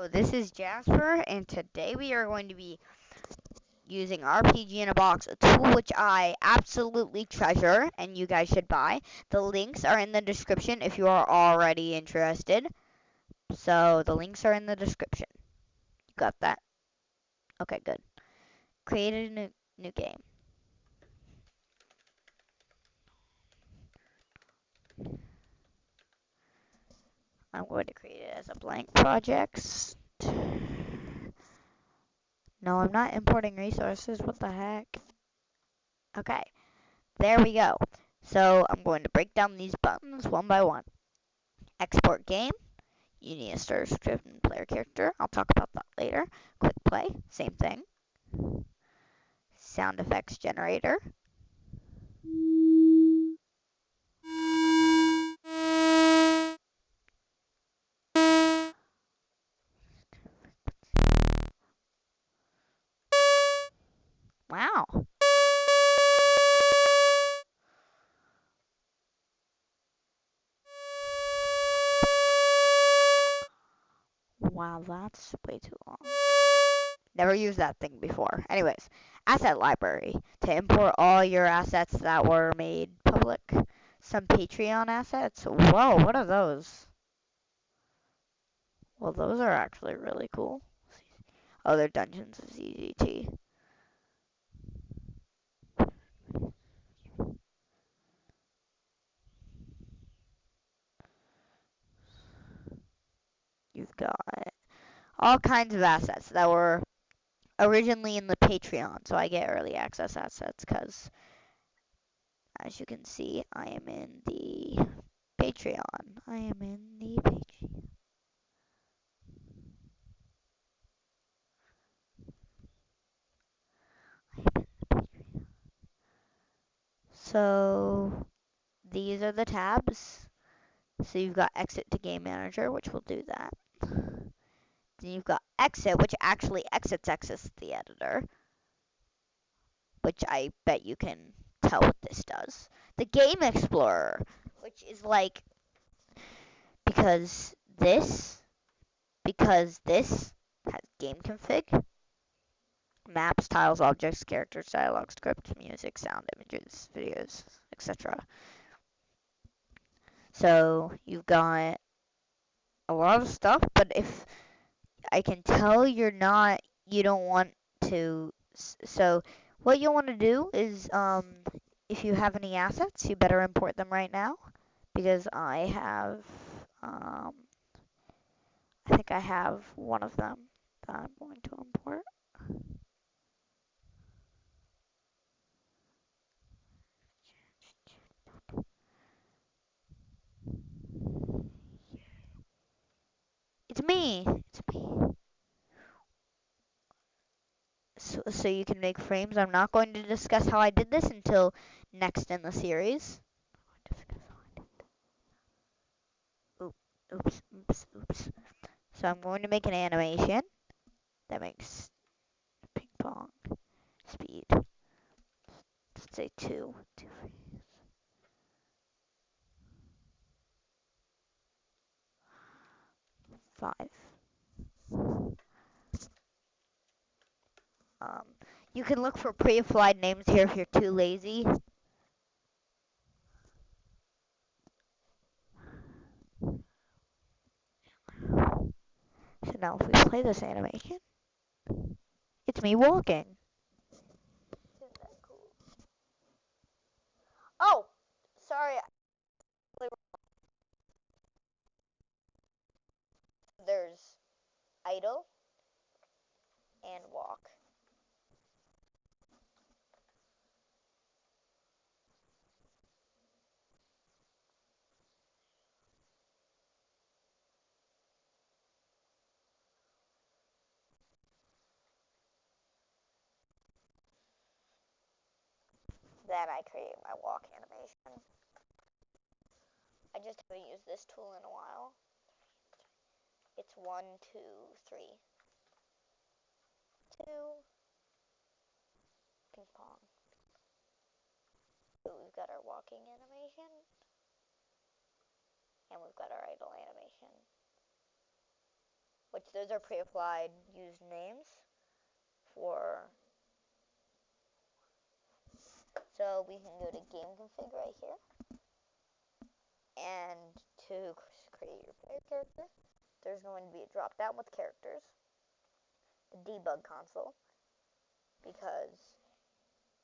this is Jasper, and today we are going to be using RPG in a Box, a tool which I absolutely treasure and you guys should buy. The links are in the description if you are already interested. So the links are in the description. You got that? Okay, good. Create a new game. I'm going to create it as a blank project. No, I'm not importing resources. What the heck? Okay, there we go. So I'm going to break down these buttons one by one. Export game. You need a starter script and player character. I'll talk about that later. Quick play. Same thing. Sound effects generator. Wow. Wow, that's way too long. Never used that thing before. Anyways, asset library. To import all your assets that were made public. Some Patreon assets. Whoa, what are those? Well, those are actually really cool. Oh, they're Dungeons of ZGT. You've got all kinds of assets that were originally in the Patreon, so I get early access assets because, as you can see, I am in the Patreon. I am in the Patreon. So these are the tabs. So you've got exit to game manager, which will do that. Then you've got exit, which actually exits the editor, which I bet you can tell what this does. The game explorer, which is like because this has game config, maps, tiles, objects, characters, dialogue, script, music, sound, images, videos, etc. So you've got a lot of stuff, but if I can tell you don't want to, so what you'll want to do is, if you have any assets, you better import them right now, because I think I have one of them that I'm going to import. It's me. It's me. So you can make frames. I'm not going to discuss how I did this until next in the series. Oops. So I'm going to make an animation that makes ping pong speed. Let's say 2. 5. Um, you can look for pre-applied names here if you're too lazy. So now if we play this animation, it's me walking. Isn't that cool? Oh, sorry. There's idle and walk. Then I create my walk animation. I just haven't used this tool in a while. It's 1, 2, 3. 2. Ping pong. So we've got our walking animation. And we've got our idle animation. Which those are pre-applied used names for. So we can go to game config right here, and to create your player character, there's going to be a drop down with characters, the debug console, because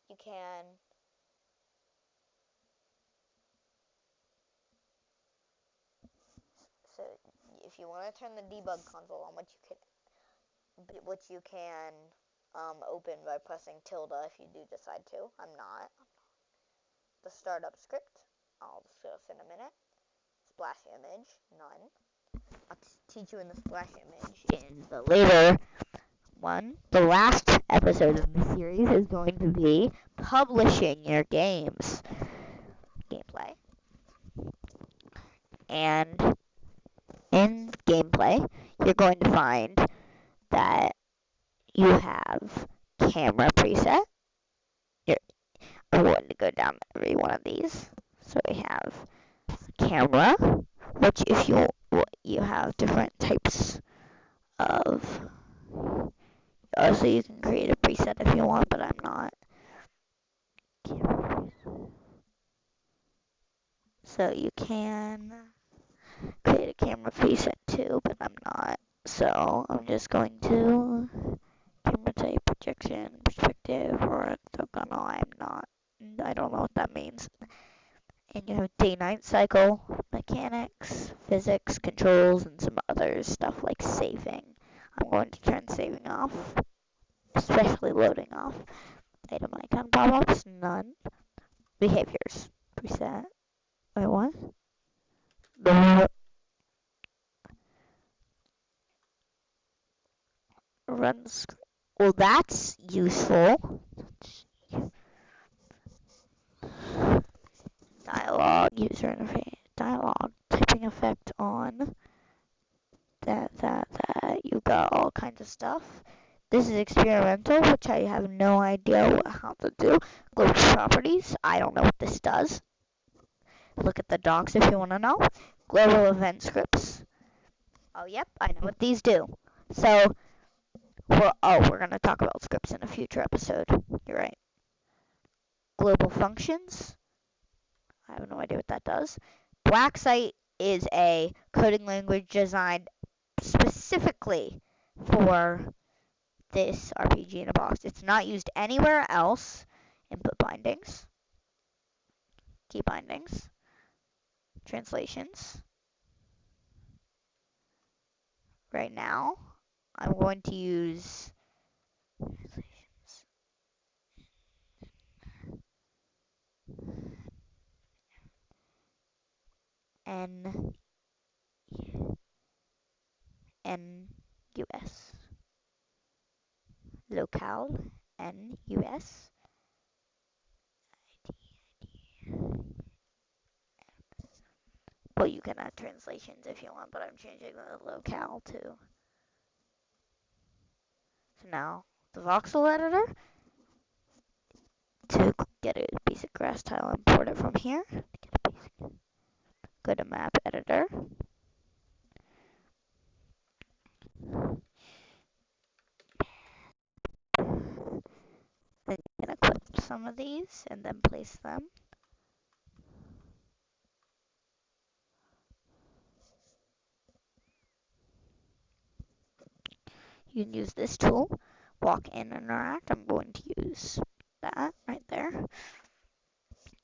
you can so if you want to turn the debug console on, which you can open by pressing tilde if you do decide to. I'm not. The startup script, I'll discuss in a minute. Splash image, none. I'll teach you in the splash image in the later one. The last episode of the series is going to be publishing your games gameplay. And in gameplay, you're going to find that you have camera preset. I'm going to go down every one of these. So we have camera, which if you have different types of. So you can create a preset if you want, but I'm not. So you can create a camera preset too, but I'm not. So I'm just going to camera type, projection, perspective, or orthogonal. I don't know what that means. And you have day-night cycle, mechanics, physics, controls, and some other stuff like saving. I'm going to turn saving off, especially loading off. Item icon pop-ups, none. Behaviors, preset. Wait, what? The run script. Well, that's useful. Dialogue, user interface, dialogue, typing effect on. That. You've got all kinds of stuff. This is experimental, which I have no idea how to do. Global properties, I don't know what this does. Look at the docs if you want to know. Global event scripts. Oh, yep, I know what these do. So, we're going to talk about scripts in a future episode. You're right. Global functions. I have no idea what that does. Blacksite is a coding language designed specifically for this RPG in a box. It's not used anywhere else. Input bindings, key bindings, translations. Right now, I'm going to use translations. NUS. Locale, NUS. Well, you can add translations if you want, but I'm changing the locale too. So now, the voxel editor. To get a basic grass tile, import it from here. Go to map editor. Then you can equip some of these and then place them. You can use this tool, walk in and interact. I'm going to use that right there.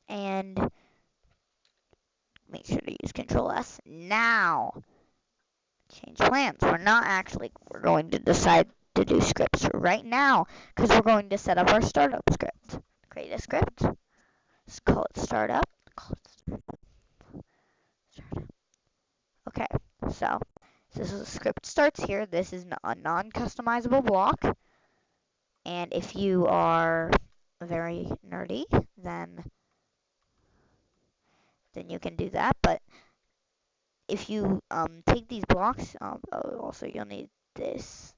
And make sure to use Control S. Now, change plans. We're going to decide to do scripts right now because we're going to set up our startup script. Create a script. Let's call it startup. Okay, so this is a script starts here. This is a non-customizable block. And if you are very nerdy, then you can do that. But if you take these blocks, also you'll need this.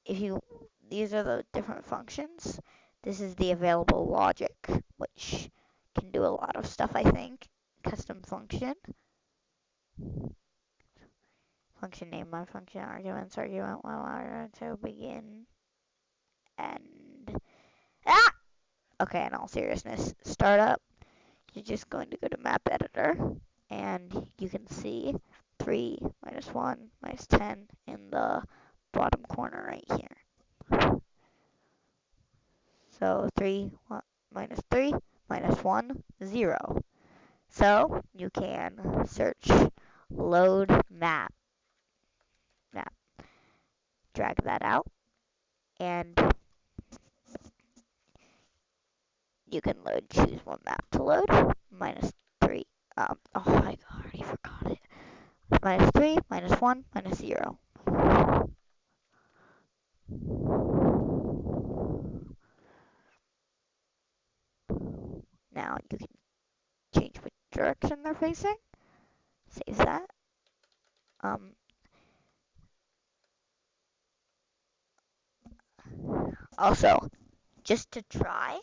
These are the different functions. This is the available logic, which can do a lot of stuff, I think. Custom function. function name, my function argument, to begin, end. Okay, in all seriousness, startup, you're just going to go to map editor, and you can see 3 minus 1 minus 10 in the bottom corner right here. So 3 minus 3 minus 1, 0. So you can search load map. Drag that out, and you can choose one map to load. Minus 3. Oh, I already forgot it. Minus 3, minus 1, minus 0. Now you can change which direction they're facing. Save that. Also, just to try,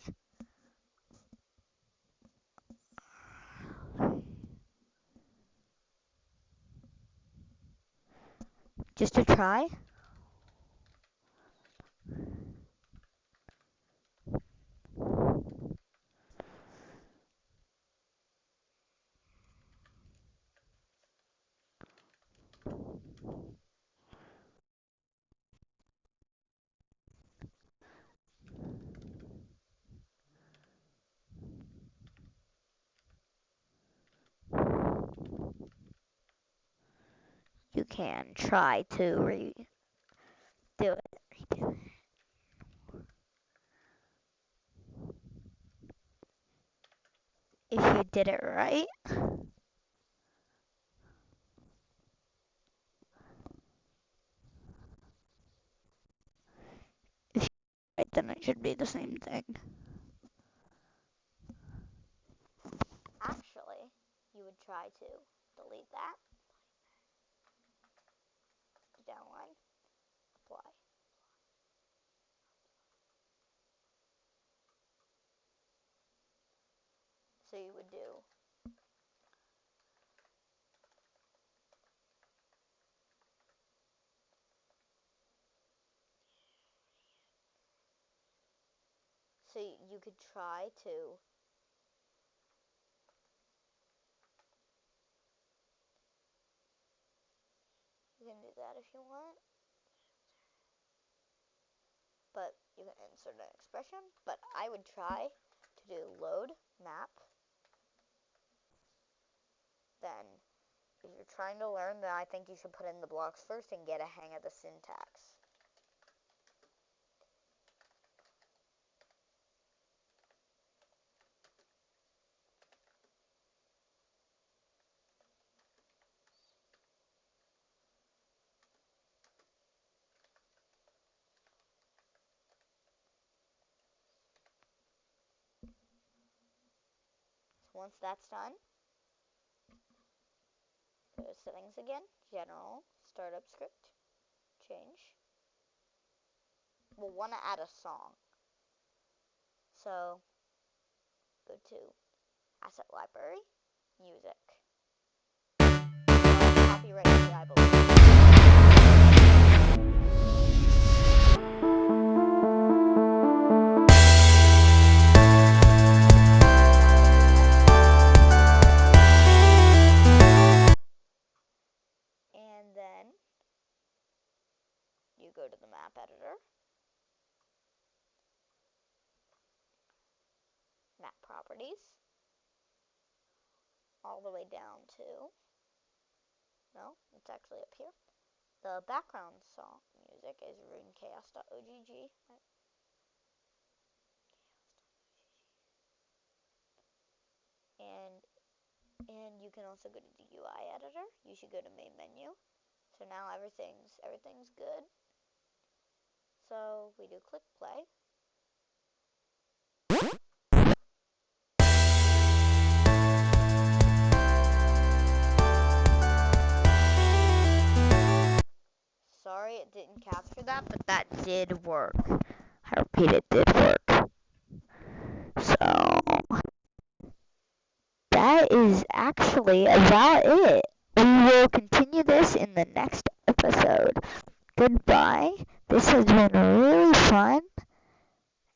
you can try to redo it. If you did it right, then it should be the same thing. Actually, you would try to delete that, downline, apply. So you would do you could try to you can do that if you want, but you can insert an expression, but I would try to do load map. Then if you're trying to learn, then I think you should put in the blocks first and get a hang of the syntax. So once that's done, go to settings again, general, startup script, change. We'll want to add a song. So go to asset library, music. Copyright free, I believe. And then you go to the map editor, map properties, all the way down to, no, it's actually up here. The background song music is runechaos.ogg. And you can also go to the UI editor. You should go to main menu. So now everything's good. So we do click play. Sorry it didn't capture that, but that did work. I repeat, it did work. So that is actually about it. We will continue this in the next episode. Goodbye. This has been really fun.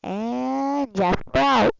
And Jasper out.